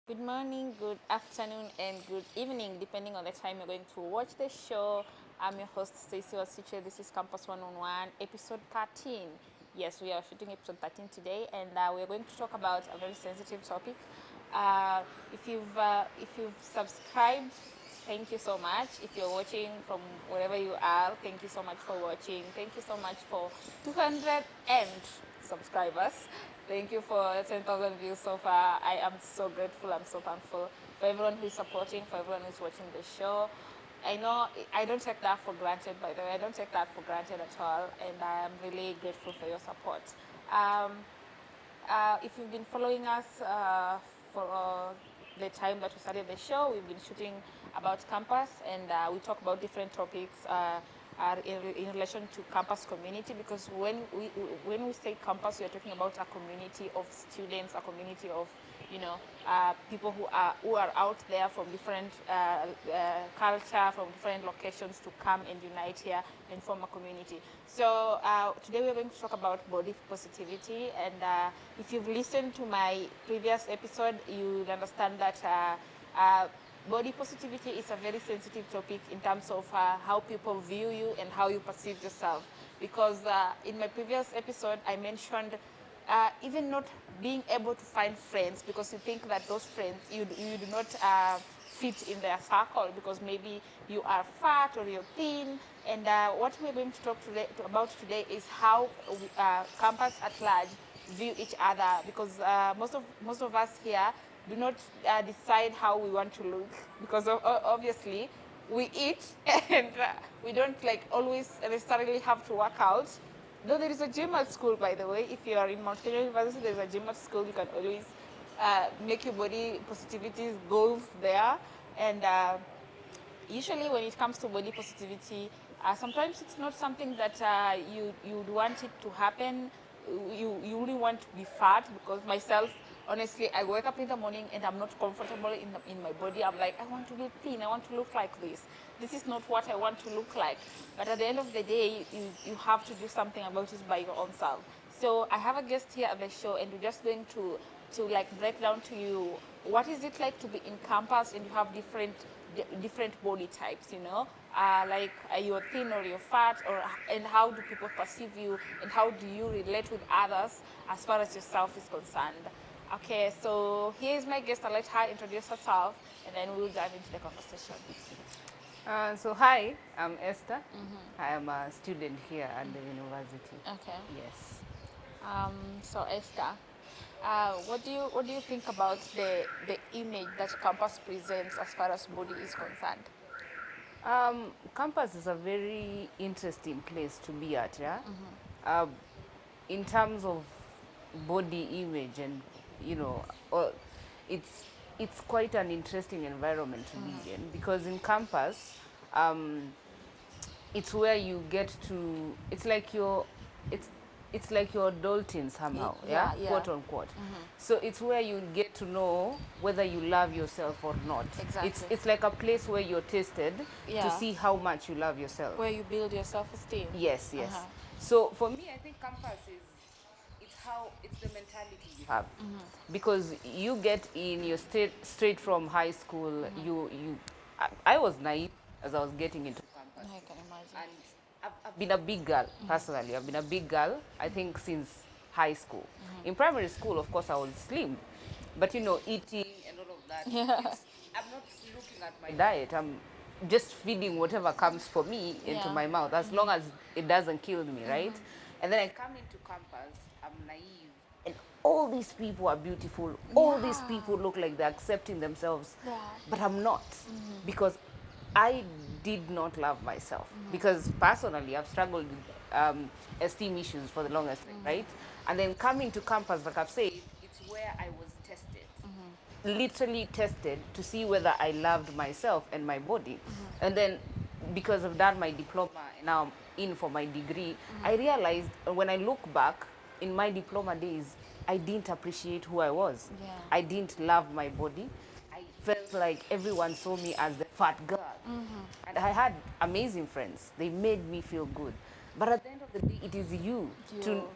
Good morning, good afternoon, and good evening, depending on the time you're going to watch the show. I'm your host, Stacy Wasiche. This is Campus 1-on-1, episode 13. Yes, we are shooting episode 13 today, and we're going to talk about a very sensitive topic. If you've subscribed, thank you so much. If you're watching from wherever you are, thank you so much for watching. Thank you so much for 200 and subscribers. Thank you for 10,000 views so far. I am so grateful. I'm so thankful for everyone who's supporting, for everyone who's watching the show. I know I don't take that for granted, by the way. I don't take that for granted at all, and I am really grateful for your support. Um, if you've been following us for the time that we started the show, we've been shooting about campus, and we talk about different topics in relation to campus community, because when we say campus, we are talking about a community of students, a community of people who are out there from different culture, from different locations, to come and unite here and form a community. So today we're going to talk about body positivity, and if you've listened to my previous episode, you'll understand that body positivity is a very sensitive topic in terms of how people view you and how you perceive yourself. Because in my previous episode, I mentioned even not being able to find friends because you think that those friends, you do not fit in their circle because maybe you are fat or you're thin. And what we're going to talk about today is how campus at large view each other, because most of us here do not decide how we want to look, because obviously we eat and we don't like always necessarily have to work out. Though there is a gym at school, by the way. If you are in Mount Kenya University, there's a gym at school. You can always make your body positivity goals there. And usually when it comes to body positivity, sometimes it's not something that you'd want it to happen. You really want to be fat, because myself, honestly, I wake up in the morning and I'm not comfortable in my body. I'm like, I want to be thin. I want to look like this. This is not what I want to look like. But at the end of the day, you have to do something about it by your own self. So I have a guest here at the show, and we're just going to like break down to you what is it like to be in campus and you have different body types, like you're thin or you're fat, and how do people perceive you, and how do you relate with others as far as yourself is concerned. Okay, so here's my guest. I'll let her introduce herself, and then we'll dive into the conversation. So hi, I'm Esther. I am a student here at the university. Okay. Yes. So Esther, what do you think about the image that campus presents as far as body is concerned? Campus is a very interesting place to be at, yeah? In terms of body image and, you know, uh, it's, it's quite an interesting environment to be in, because in campus, um, it's where you get to, it's it's like you're adulting somehow, yeah, Yeah. quote unquote. So it's where you get to know whether you love yourself or not. Exactly. It's like a place where you're tested to Yeah. see how much you love yourself. Where you build your self-esteem. Yes, Uh-huh. yes. So for me, I think campus is, it's the mentality you have, because you get in, you're straight from high school. I was naive as I was getting into campus, I can imagine. and I've been a big girl personally. I've been a big girl, I think, since high school. In primary school, of course, I was slim, but eating and all of that. Yeah. I'm not looking at my diet. I'm just feeding whatever comes for me into Yeah. my mouth, as long as it doesn't kill me, right? And then I come into campus, I'm naive, and all these people are beautiful. All these people look like they're accepting themselves, Yeah. but I'm not, because I did not love myself. Because personally, I've struggled with esteem issues for the longest time, right? And then coming to campus, like I've said, it's where I was tested, literally tested to see whether I loved myself and my body. And then, because I've done my diploma and now I'm in for my degree, I realized when I look back in my diploma days, I didn't appreciate who I was. Yeah. I didn't love my body. I felt like everyone saw me as the fat girl. And I had amazing friends. They made me feel good. But at the end of the day, it is you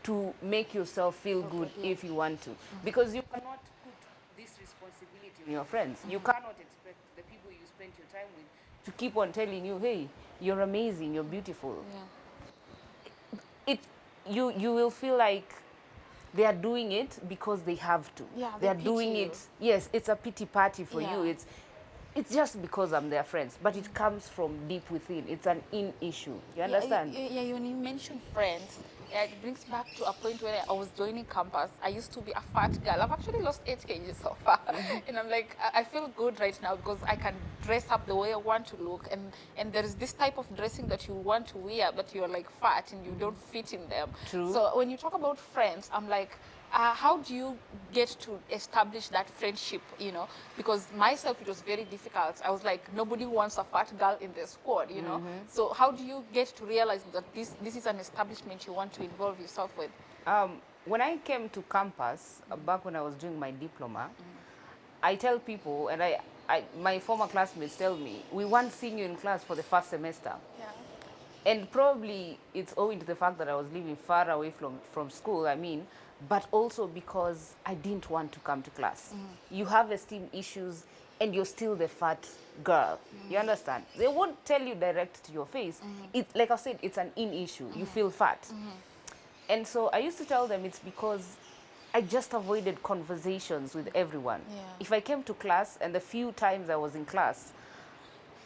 to make yourself feel good if you want to. Because you cannot put this responsibility responsibility on your friends. You cannot expect the people you spend your time with to keep on telling you, hey, you're amazing, you're beautiful. Yeah. It you will feel like they are doing it because they have to. Yeah, They they are doing pity you. it. Yes, it's a pity party for you. Yeah. It's just because I'm their friends, but it comes from deep within. It's an in issue. You Yeah, understand? when you mention friends, yeah, it brings back to a point where I was joining campus. I used to be a fat girl. I've actually lost 8 kg so far. And I'm like, I feel good right now because I can dress up the way I want to look. And there is this type of dressing that you want to wear, but you're like fat and you don't fit in them. True. So when you talk about friends, I'm like, how do you get to establish that friendship, you know? Because myself, it was very difficult. I was like, nobody wants a fat girl in the squad, you know? So how do you get to realize that this is an establishment you want to involve yourself with? When I came to campus, back when I was doing my diploma, I tell people, and my former classmates tell me, we weren't seeing you in class for the first semester. Yeah. And probably it's owing to the fact that I was living far away from school, I mean, but also because I didn't want to come to class. You have esteem issues and you're still the fat girl. You understand? They won't tell you direct to your face. It's like I said, it's an in issue. You feel fat. And so I used to tell them it's because I just avoided conversations with everyone. Yeah. If I came to class and the few times I was in class,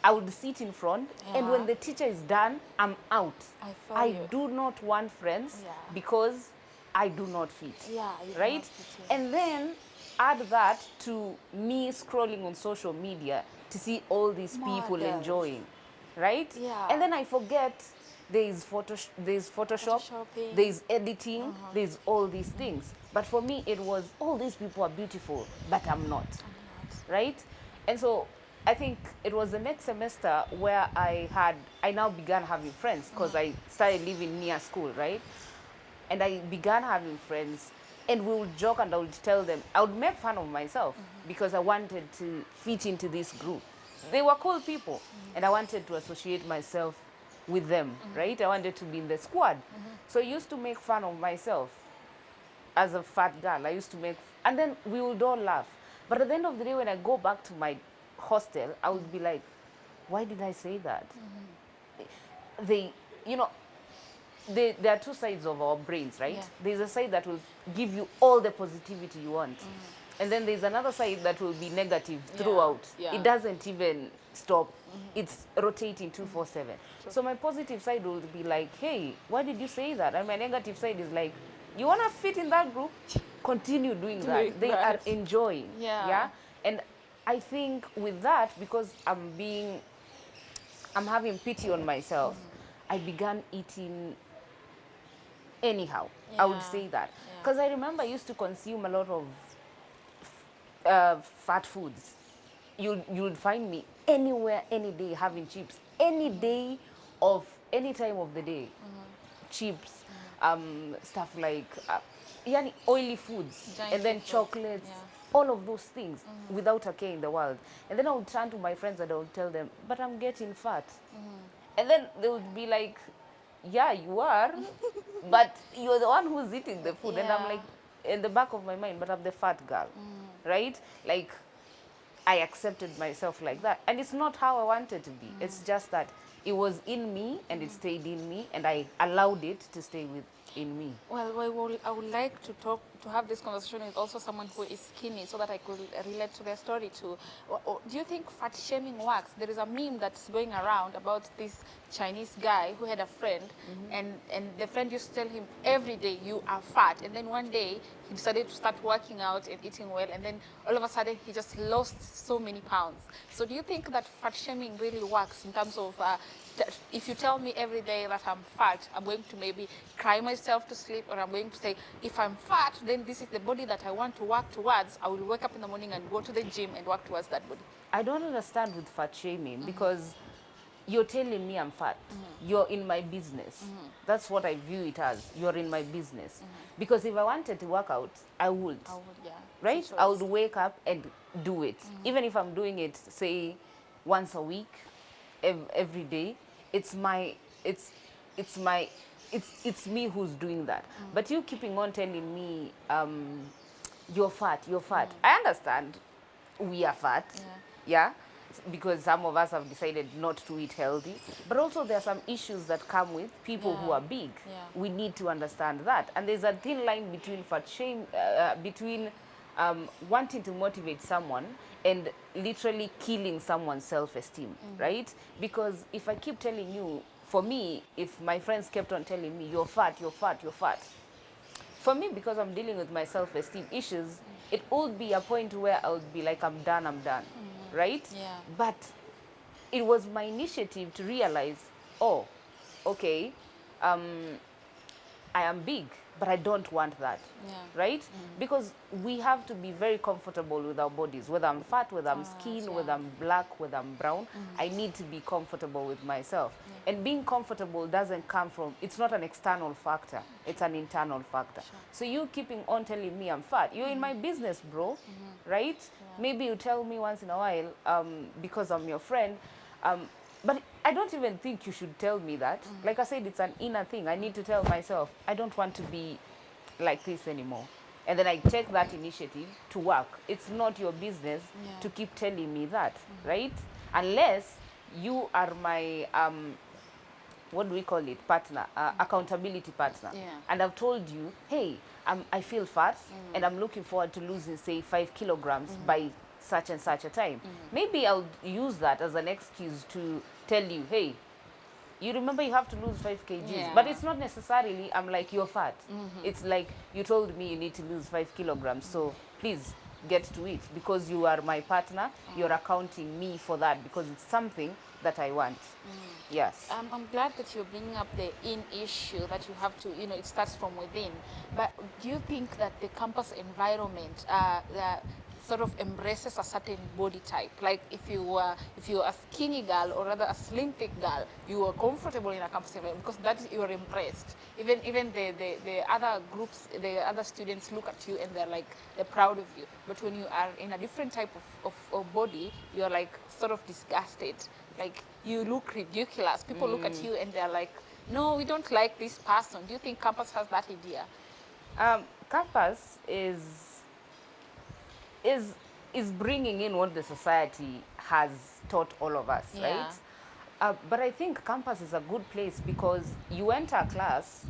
I would sit in front, and Yeah. when the teacher is done, I'm out. I feel I you. do not want friends Yeah. because I do not fit. Yeah, you do right? not fit, yeah. And then add that to me scrolling on social media to see all these people Models. enjoying, right? Yeah. And then I forget there's Photoshop, Photoshopping. there's editing, there's all these things. But for me, it was all these people are beautiful, but I'm not, right? And so I think it was the next semester where I now began having friends because I started living near school, right? And I began having friends, and we would joke and I would tell them, I would make fun of myself because I wanted to fit into this group. They were cool people, and I wanted to associate myself with them, right? I wanted to be in the squad. So I used to make fun of myself as a fat girl. I used to make, and then we would all laugh. But at the end of the day, when I go back to my hostel, I would be like, why did I say that? They, you know, there are two sides of our brains, right? Yeah. There's a side that will give you all the positivity you want. And then there's another side that will be negative throughout. Yeah. It doesn't even stop. It's rotating 247. So my positive side will be like, hey, why did you say that? And my negative side is like, you want to fit in that group? Continue doing that. They are enjoying. Yeah. And I think with that, because I'm having pity on myself, I began eating anyhow. I would Yeah. say that. Yeah. Because I remember I used to consume a lot of fat foods. You'd find me anywhere, any day, having chips. Any day of any time of the day. Chips, stuff like yani oily foods, Junk and then food. chocolates, Yeah. all of those things without a care in the world. And then I would turn to my friends and I would tell them, but I'm getting fat. And then they would be like, yeah, you are, but you're the one who's eating the food. And I'm Yeah. like, in the back of my mind, but I'm the fat girl, right? Like, I accepted myself like that. And it's not how I wanted to be. It's just that it was in me and it stayed in me, and I allowed it to stay in me. Well, I would like to have this conversation with also someone who is skinny so that I could relate to their story too. Do you think fat shaming works? There is a meme that's going around about this Chinese guy who had a friend, and the friend used to tell him every day, you are fat. And then one day he decided to start working out and eating well, and then all of a sudden he just lost so many pounds. So do you think that fat shaming really works in terms of if you tell me every day that I'm fat, I'm going to maybe cry myself to sleep, or I'm going to say, if I'm fat, then this is the body that I want to work towards. I will wake up in the morning and go to the gym and work towards that body. I don't understand with fat shaming because you're telling me I'm fat. You're in my business. That's what I view it as. You're in my business. Because if I wanted to work out, I would. I would, yeah. Right? It's a I would choice. wake up and do it. Even if I'm doing it, say, once a week, every day, it's me who's doing that. But you keeping on telling me, you're fat. I understand. we are fat. Yeah. Yeah. Because some of us have decided not to eat healthy. But also there are some issues that come with people who are big. Yeah. We need to understand that. And there's a thin line between fat shame, between wanting to motivate someone and literally killing someone's self-esteem, right? Because if I keep telling you, for me, if my friends kept on telling me, you're fat, you're fat, you're fat, for me, because I'm dealing with my self-esteem issues, it would be a point where I would be like, I'm done, right? Yeah. But it was my initiative to realize, oh, okay, I am big, but I don't want that, Yeah. right? Because we have to be very comfortable with our bodies, whether I'm fat, whether I'm skinny, whether I'm black, whether I'm brown. I need to be comfortable with myself. And being comfortable doesn't come from, it's not an external factor, it's an internal factor. So you keeping on telling me I'm fat, you're in my business, bro, right? Maybe you tell me once in a while, because I'm your friend, but I don't even think you should tell me that. Like I said, it's an inner thing. I need to tell myself, I don't want to be like this anymore. And then I take that initiative to work. It's not your business to keep telling me that, right? Unless you are my, what do we call it, partner, accountability partner. Yeah. And I've told you, hey, I feel fat and I'm looking forward to losing, say, 5 kilograms by such and such a time. Maybe I'll use that as an excuse to tell you, hey, you remember you have to lose 5 kgs. Yeah. But it's not necessarily, I'm like, you're fat. It's like, you told me you need to lose 5 kilograms. So please get to it because you are my partner. You're accounting me for that because it's something that I want. Yes. I'm glad that you're bringing up the in issue that you have to, it starts from within. But do you think that the campus environment sort of embraces a certain body type? Like if you're a skinny girl or rather a slim thick girl, you are comfortable in a campus environment because that is, you are impressed. Even the other groups, the other students look at you and they're proud of you. But when you are in a different type of body, you're like sort of disgusted. Like you look ridiculous. People look at you and they're like, no, we don't like this person. Do you think campus has that idea? Campus is bringing in what the society has taught all of us, Yeah. right? But I think campus is a good place because you enter a class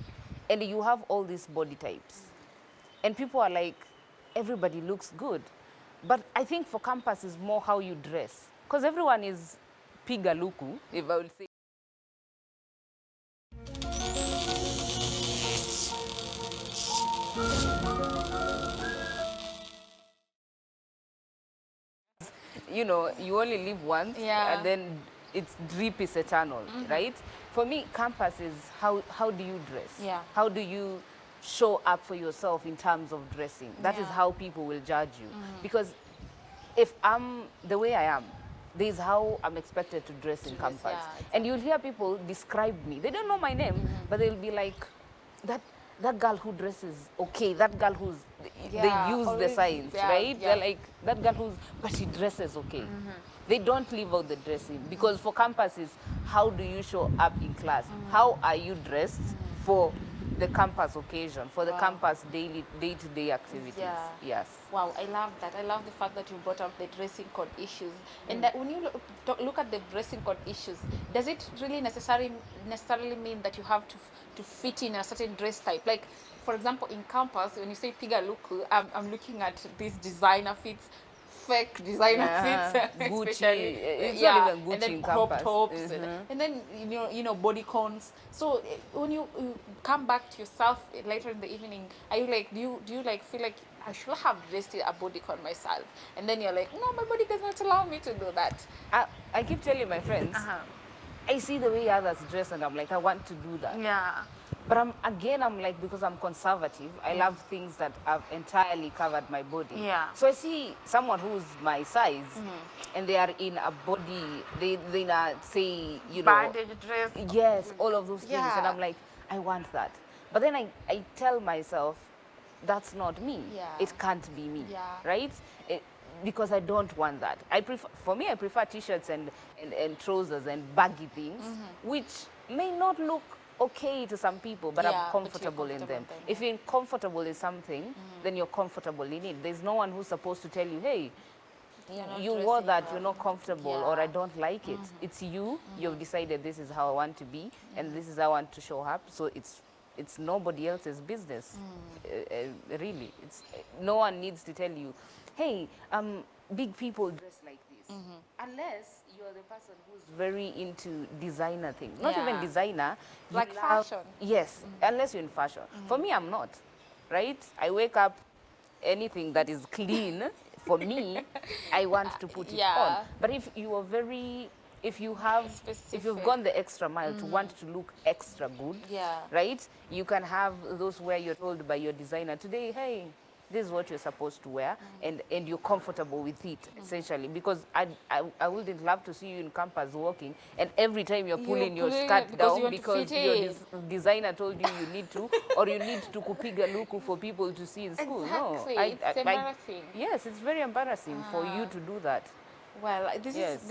and you have all these body types. And people are like, everybody looks good. But I think for campus is more how you dress. Because everyone is pigaluku, if I would say. You know, you only live once, Yeah. and then it's drip is eternal, right? For me, campus is how do you dress? Yeah. How do you show up for yourself in terms of dressing? That is Yeah. how people will judge you. Because if I'm the way I am, this is how I'm expected to dress in campus. yeah, exactly. And you'll hear people describe me. They don't know my name, but they'll be like, that girl who dresses okay, that girl who's, Yeah, they use the always, signs, yeah, right? yeah. They're like, that girl who's, but she dresses okay. They don't leave out the dressing because for campuses, how do you show up in class? How are you dressed for the campus occasion, for the campus day-to-day activities? Yeah. Yes. Wow, I love that. I love the fact that you brought up the dressing code issues. And that when you look at the dressing code issues, does it really necessarily mean that you have to fit in a certain dress type? Like, for example, in campus, when you say pigaluku, I'm looking at these designer fits, fake designer fits, Gucci. especially, It's not even Gucci and then in crop campus. tops, and then body cons. So when you come back to yourself later in the evening, are you like, do you like feel like I should have dressed a body con myself? And then you're like, no, my body does not allow me to do that. I keep telling my friends, I see the way others dress and I'm like, I want to do that. Yeah. But I'm like, because I'm conservative, I love things that have entirely covered my body. Yeah. So I see someone who's my size and they are in a body, they not say, Bandage dress. yes, all of those things. Yeah. And I'm like, I want that. But then I tell myself, that's not me. Yeah. It can't be me, Yeah. right? Because I don't want that. I prefer t-shirts and trousers and baggy things, which may not look okay to some people, but Yeah, I'm but you're comfortable in comfortable them. with them, If you're comfortable in something, then you're comfortable in it. There's no one who's supposed to tell you, hey, not you wore that, dressing you're well. not comfortable, Yeah. or I don't like it. It's you. You've decided this is how I want to be, and this is how I want to show up. So it's nobody else's business. Really, it's no one needs to tell you, hey, big people dress like this, unless you're the person who's very into designer things. Not even Yeah. designer, you Like love- fashion. Yes, unless you're in fashion. For me, I'm not. Right? I wake up, anything that is clean for me, I want to put it on. Yeah. But if you are very, if you have, if you've Specific. gone the extra mile to want to look extra good, Yeah. right? You can have those where you're told by your designer today, hey, this is what you're supposed to wear, and you're comfortable with it, essentially. Because I wouldn't love to see you in campus walking, and every time you're pulling your pulling skirt it because down you want to because fit your in. designer told you need to, or you need to kupiga luku for people to see in school. Exactly. No, It's embarrassing. yes, it's very embarrassing for you to do that. Well, Yes.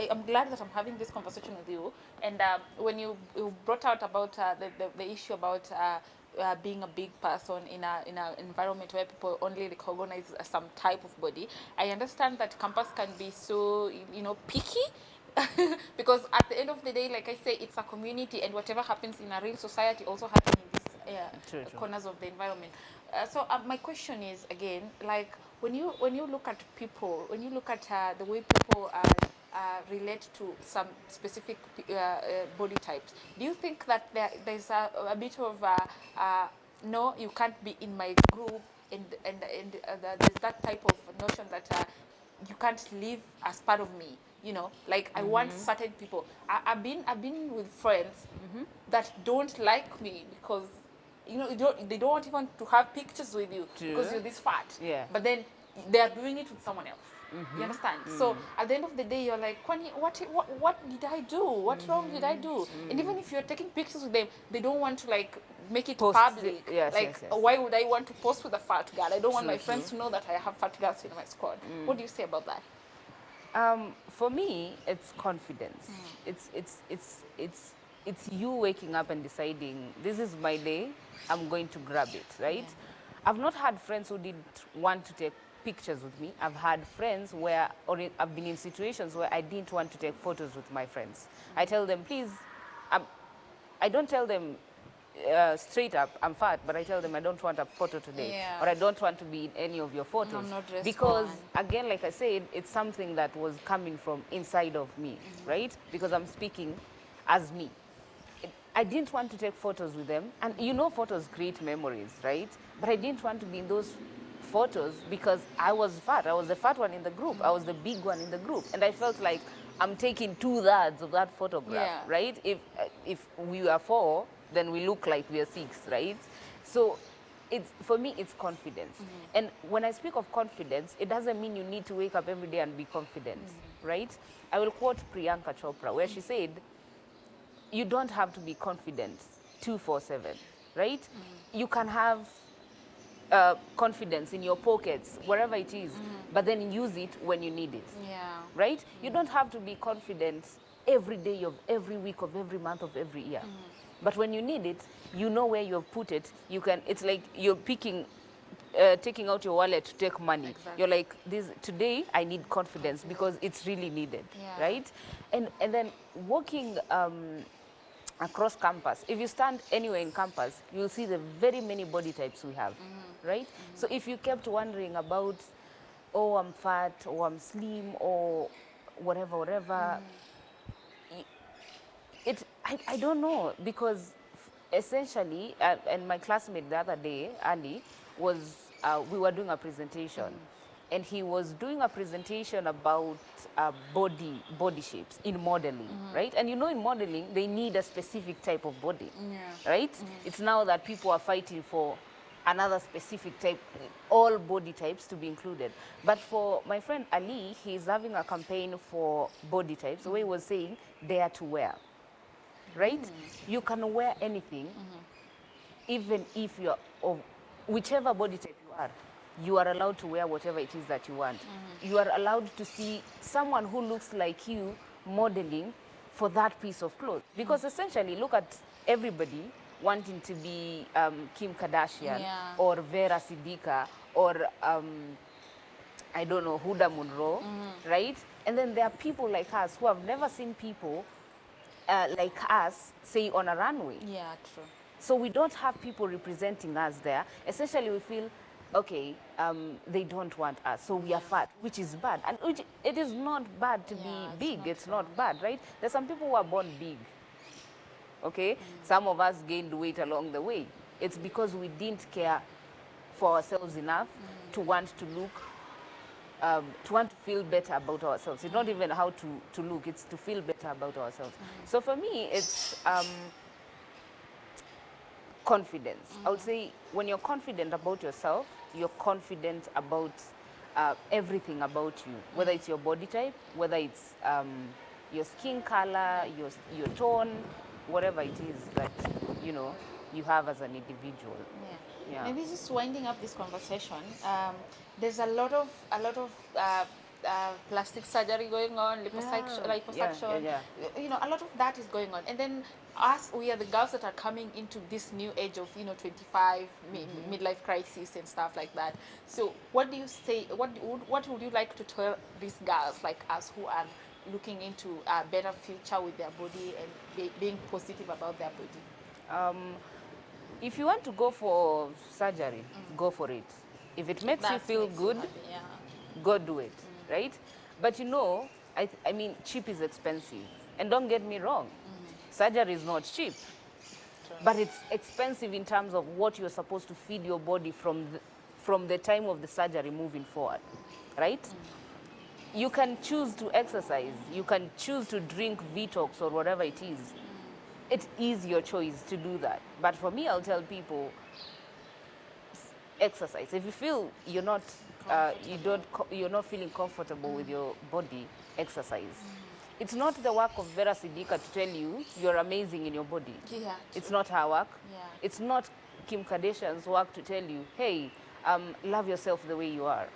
I'm glad that I'm having this conversation with you. And when you brought out about the issue about being a big person in a environment where people only recognize some type of body, I understand that campus can be so picky. Because at the end of the day, like I say, it's a community, and whatever happens in a real society also happens in these True, true. corners of the environment. So my question is again, like when you look at people, when you look at the way people relate to some specific body types, do you think that there's a bit of no, you can't be in my group, and there's that type of notion that you can't live as part of me, like I want certain people. I've been with friends that don't like me because they don't want even to have pictures with you because True. you're this fat. Yeah. But then they are doing it with someone else. You understand? So at the end of the day, you're like, Kwani, what did I do? What wrong did I do? And even if you're taking pictures with them, they don't want to like make it Post public. it. Yes, like, yes, yes. why would I want to post with a fat girl? I don't want True, my friends true. to know that I have fat girls in my squad. What do you say about that? For me, it's confidence. It's you waking up and deciding, this is my day, I'm going to grab it, right? I've not had friends who didn't want to take pictures with me. I've had friends where, I've been in situations where I didn't want to take photos with my friends. I tell them, please, I don't tell them straight up, I'm fat, but I tell them I don't want a photo today, Yeah. or I don't want to be in any of your photos. I'm not dressed because, for again, like I said, it's something that was coming from inside of me, right? Because I'm speaking as me. I didn't want to take photos with them, and photos create memories, right? But I didn't want to be in those photos because I was fat. I was the fat one in the group. I was the big one in the group, and I felt like I'm taking 2/3 of that photograph, Yeah. right? If we are 4, then we look like we are 6, right? So for me, it's confidence. And when I speak of confidence, it doesn't mean you need to wake up every day and be confident, right? I will quote Priyanka Chopra, where she said, you don't have to be confident 24/7, right? You can have confidence in your pockets, wherever it is, but then use it when you need it, Yeah. right? You don't have to be confident every day of every week of every month of every year. But when you need it, you know where you've put it. You can. It's like you're taking out your wallet to take money. Exactly. You're like, today I need confidence because it's really needed, Yeah. right? And then walking across campus, if you stand anywhere in campus, you'll see the very many body types we have, right? So if you kept wondering about, oh, I'm fat, or I'm slim, or whatever, I don't know, because essentially, and my classmate the other day, Ali, we were doing a presentation, and he was doing a presentation about body shapes in modeling, right? And in modeling, they need a specific type of body, right? It's now that people are fighting for another specific type, all body types to be included. But for my friend Ali, he's having a campaign for body types, the way he was saying, dare to wear, right? You can wear anything, even if you're of whichever body type you are allowed to wear whatever it is that you want. You are allowed to see someone who looks like you modeling for that piece of cloth. Because essentially, look at everybody wanting to be Kim Kardashian, Yeah. or Vera Sidika, or I don't know, Huda Munro, right? And then there are people like us who have never seen people like us, say, on a runway. Yeah, true. So we don't have people representing us there. Essentially, we feel, okay, they don't want us, so we are fat, which is bad. And which, it is not bad to Yeah, be it's big. not It's true. not bad, right? There's some people who are born big, okay? Some of us gained weight along the way. It's because we didn't care for ourselves enough to want to look, to want to feel better about ourselves. It's not even how to look, it's to feel better about ourselves. So for me, it's confidence. I would say when you're confident about yourself, you're confident about everything about you, whether it's your body type, whether it's your skin color, your tone, whatever it is that, you know, you have as an individual. Yeah. Yeah. Maybe just winding up this conversation. There's a lot of plastic surgery going on, liposuction. Yeah. You know, a lot of that is going on. And then us, we are the girls that are coming into this new age of 25 midlife crisis and stuff like that. So, what do you say? What would you like to tell these girls like us who are looking into a better future with their body and being positive about their body? If you want to go for surgery, go for it. If it makes you That feel makes you good, happy, yeah. go do it, right? But you know, I mean, cheap is expensive. And don't get me wrong, surgery is not cheap. But it's expensive in terms of what you're supposed to feed your body from the time of the surgery moving forward, right? You can choose to exercise. You can choose to drink Vitox or whatever it is. It is your choice to do that. But for me, I'll tell people, exercise. If you feel you're not, you're not feeling comfortable with your body, exercise. It's not the work of Vera Sidika to tell you you're amazing in your body. Yeah, It's not her work. Yeah. It's not Kim Kardashian's work to tell you, hey, love yourself the way you are,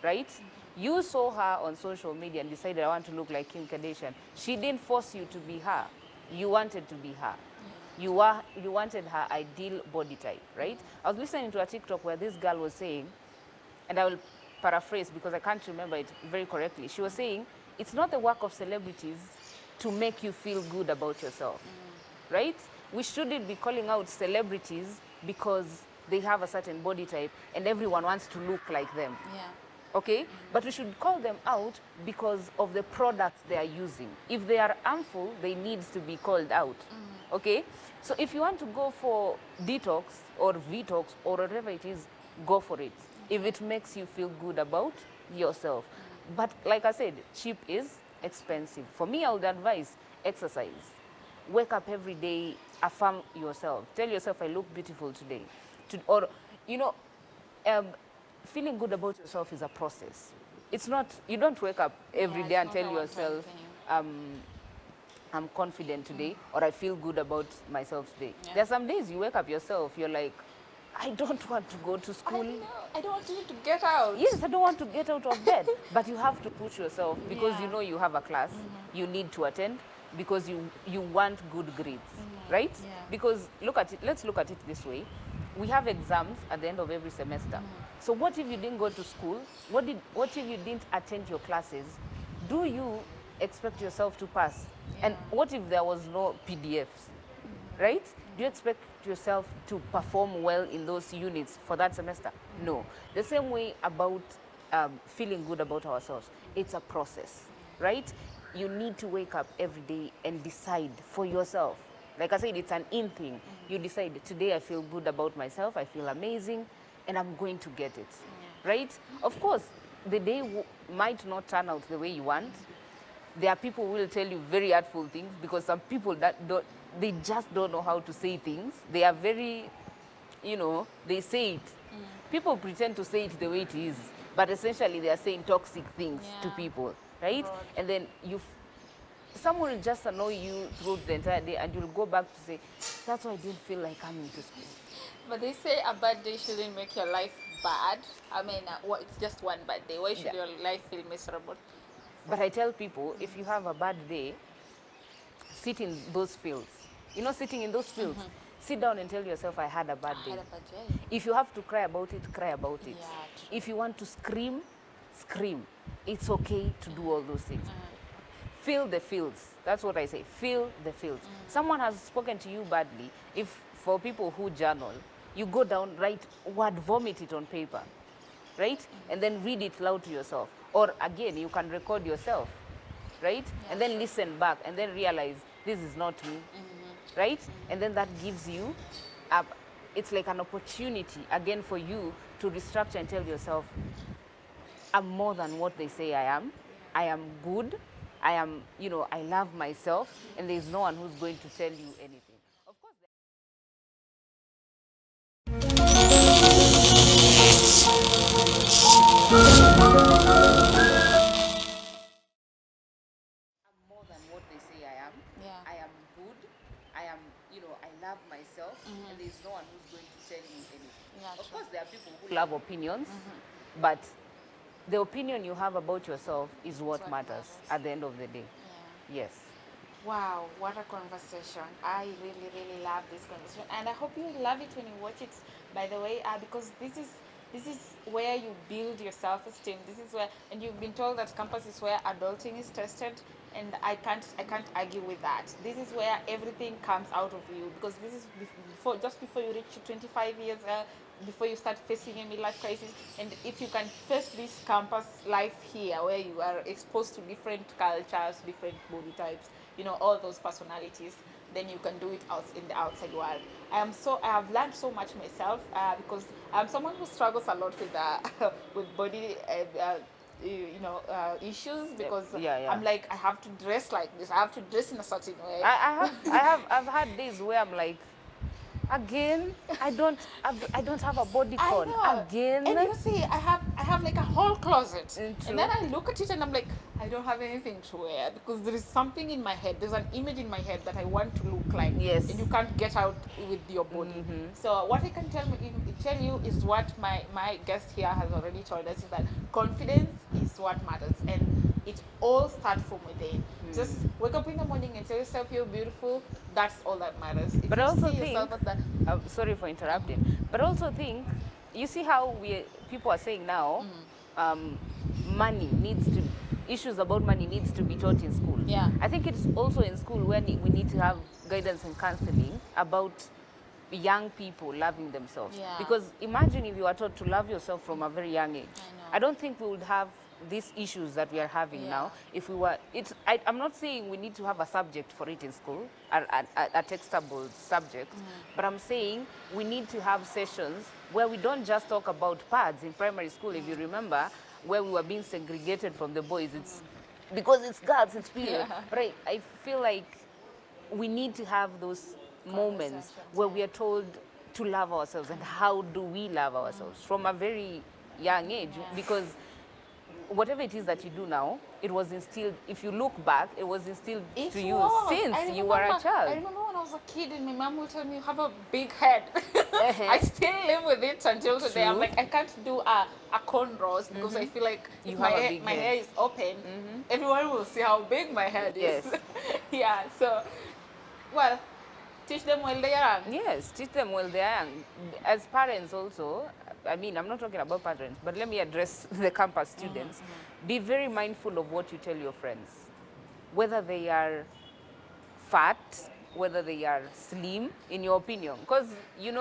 right? You saw her on social media and decided, I want to look like Kim Kardashian. She didn't force you to be her. You wanted to be her. You wanted her ideal body type, right? I was listening to a TikTok where this girl was saying, and I will paraphrase because I can't remember it very correctly. She was saying, it's not the work of celebrities to make you feel good about yourself, right? We shouldn't be calling out celebrities because they have a certain body type and everyone wants to look like them. Yeah. Okay? But we should call them out because of the products they are using. If they are harmful, they need to be called out. Okay? So if you want to go for detox or Vitox or whatever it is, go for it. If it makes you feel good about yourself. But like I said, cheap is expensive. For me, I would advise exercise. Wake up every day, affirm yourself. Tell yourself, I look beautiful today. Or, you know, feeling good about yourself is a process. It's not, you don't wake up every Yeah, day it's and not tell a one-time yourself, thing. I'm confident today, or I feel good about myself today. Yeah. There are some days you wake up yourself, you're like, I don't want to go to school. I don't want you to get out. Yes, I don't want to get out of bed. But you have to push yourself because Yeah. you know you have a class you need to attend because you want good grades, right? Yeah. Because let's look at it this way. We have exams at the end of every semester. So what if you didn't go to school? What if you didn't attend your classes? Do you expect yourself to pass? And what if there was no PDFs? Right? Do you expect yourself to perform well in those units for that semester? No. The same way about feeling good about ourselves. It's a process, right? You need to wake up every day and decide for yourself. Like I said, it's an in thing. You decide, today I feel good about myself, I feel amazing, and I'm going to get it, right? Of course, the day might not turn out the way you want. There are people who will tell you very hurtful things because some people they just don't know how to say things. They are very, they say it. People pretend to say it the way it is, but essentially they are saying toxic things to people, right? God. And then someone will just annoy you throughout the entire day and you'll go back to say, that's why I didn't feel like coming to school. But they say a bad day shouldn't make your life bad. I mean, it's just one bad day. Why should your life feel miserable? But I tell people, if you have a bad day, sit in those fields. Sitting in those fields, sit down and tell yourself, I had a bad day. I had a bad day. If you have to cry about it, cry about it. Yeah, true. If you want to scream, scream. It's okay to do all those things. Feel the feels. That's what I say. Feel the feels. Someone has spoken to you badly. If for people who journal, you go down, write word, vomit it on paper, right? And then read it loud to yourself. Or again, you can record yourself, right? And then listen back and then realize this is not me, right? And then that gives you, it's like an opportunity again for you to restructure and tell yourself, I'm more than what they say I am. I am good. I am, I love myself, and there's no one who's going to tell you anything. Of course, I'm more than what they say I am. Yeah. I am good. I am, I love myself, and there's no one who's going to tell you anything. Yeah, Of true. course, there are people who love opinions, but the opinion you have about yourself is what matters at the end of the day. Yes. Wow, what a conversation. I really, really love this conversation. And I hope you love it when you watch it, by the way, because this is where you build your self-esteem. This is where, and you've been told that campus is where adulting is tested, and I can't argue with that. This is where everything comes out of you, because this is just before you reach 25 years, before you start facing a midlife crisis. And if you can face this campus life here, where you are exposed to different cultures, different body types, all those personalities, then you can do it out in the outside world. I have learned so much myself, because I'm someone who struggles a lot with with body issues, because Yeah. I'm like, I have to dress like this, I have to dress in a certain way. I've had days where I'm like, again, I don't have a body I con. know. Again. And you see, I have like a whole closet. True. And then I look at it and I'm like, I don't have anything to wear, because there is something in my head. There's an image in my head that I want to look like. Yes. And you can't get out with your body. So what I can tell you is what my guest here has already told us, is that confidence is what matters. And it all starts from within. Just wake up in the morning and tell yourself you're beautiful. That's all that matters. If But I you also see think, yourself at that, sorry for interrupting, but I also think, you see how people are saying now, money needs to, issues about money needs to be taught in school. Yeah. I think it's also in school where we need to have guidance and counseling about young people loving themselves. Yeah. Because imagine if you are taught to love yourself from a very young age. I know. I don't think we would have these issues that we are having now if we were, I'm not saying we need to have a subject for it in school, a textable subject, but I'm saying we need to have sessions where we don't just talk about pads in primary school. If you remember, where we were being segregated from the boys, it's because it's girls, it's period. But I feel like we need to have those moments where we are told to love ourselves, and how do we love ourselves from a very young age, because whatever it is that you do now, it was instilled, if you look back, it was instilled to you since you were a child. I remember when I was a kid and my mom would tell me, you have a big head. I still live with it until today. I'm like, I can't do a cornrows, because I feel like if my hair is open, everyone will see how big my head is. Yeah, so, well, teach them while they are young. Yes, teach them while they are young. As parents also, I mean, I'm not talking about parents, but let me address the campus students. Be very mindful of what you tell your friends, whether they are fat, whether they are slim, in your opinion. Because, you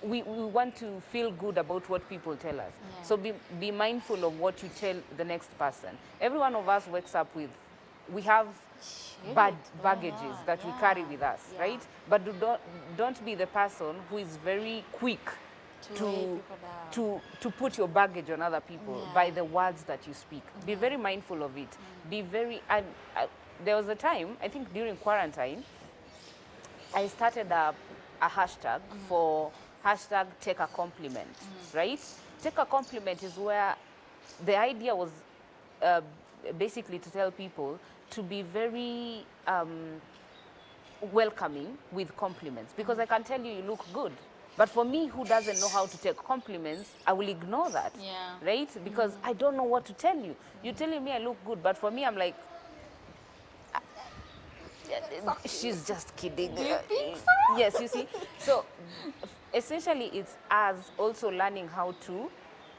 we want to feel good about what people tell us. Yeah. So be mindful of what you tell the next person. Every one of us wakes up with, we have bad baggages that we carry with us, right? But don't be the person who is very quick to put your baggage on other people by the words that you speak. Be very mindful of it. Be very, there was a time, I think during quarantine, I started a hashtag for hashtag take a compliment, right? Take a compliment is where the idea was basically to tell people to be very welcoming with compliments, because I can tell you look good, but for me, who doesn't know how to take compliments, I will ignore that, right? Because I don't know what to tell you. You're telling me I look good, but for me, I'm like, she's just kidding. Do you think so? Yes, you see. So essentially, it's us also learning how to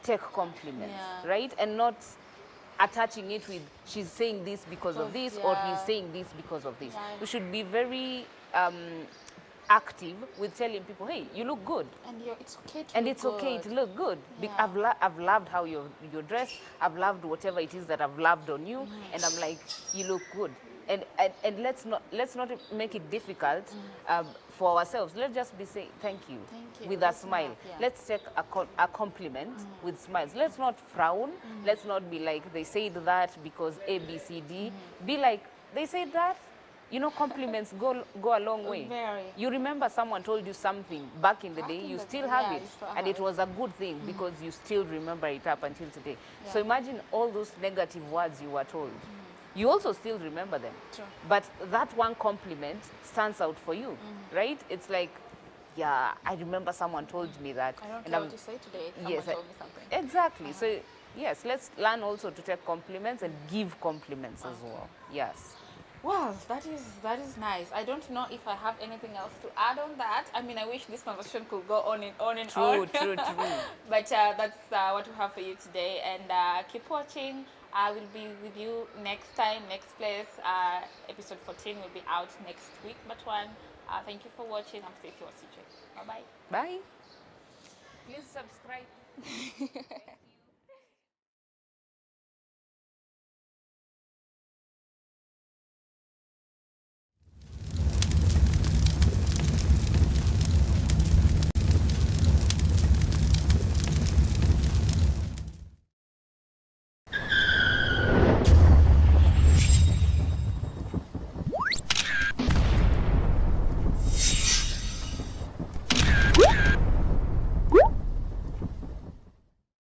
take compliments, Yeah. right? And not attaching it with she's saying this because of this or he's Yeah. saying this because of this. Yeah. We should be very active with telling people, hey, you look good. And it's okay to And look it's okay good. to look good. Yeah. I've loved how you're dressed. I've loved whatever it is that I've loved on you, and I'm like, you look good. And let's not make it difficult for ourselves. Let's just be saying thank you, Thank you. with a That's smile. enough, yeah. Let's take a compliment with smiles. Let's not frown. Let's not be like they said that because A B C D. Be like they said that. You know, compliments go a long way. Very. You remember someone told you something back in the day, in you the still day, have yeah, it, you still and have it it. was a good thing because you still remember it up until today. So Yeah. imagine all those negative words you were told. You also still remember them. True. But that one compliment stands out for you, right? It's like, yeah, I remember someone told me that. I don't and care I'm- what you say today. Yes, Someone told me something. exactly. So yes, let's learn also to take compliments and give compliments as well. Yes. Wow, that is nice. I don't know if I have anything else to add on that. I mean, I wish this conversation could go on and on and True, on. true. But that's what we have for you today. And keep watching. I will be with you next time, next place. Episode 14 will be out next week. But thank you for watching. I'm Stacy Wasiche. Bye-bye. Bye. Please subscribe.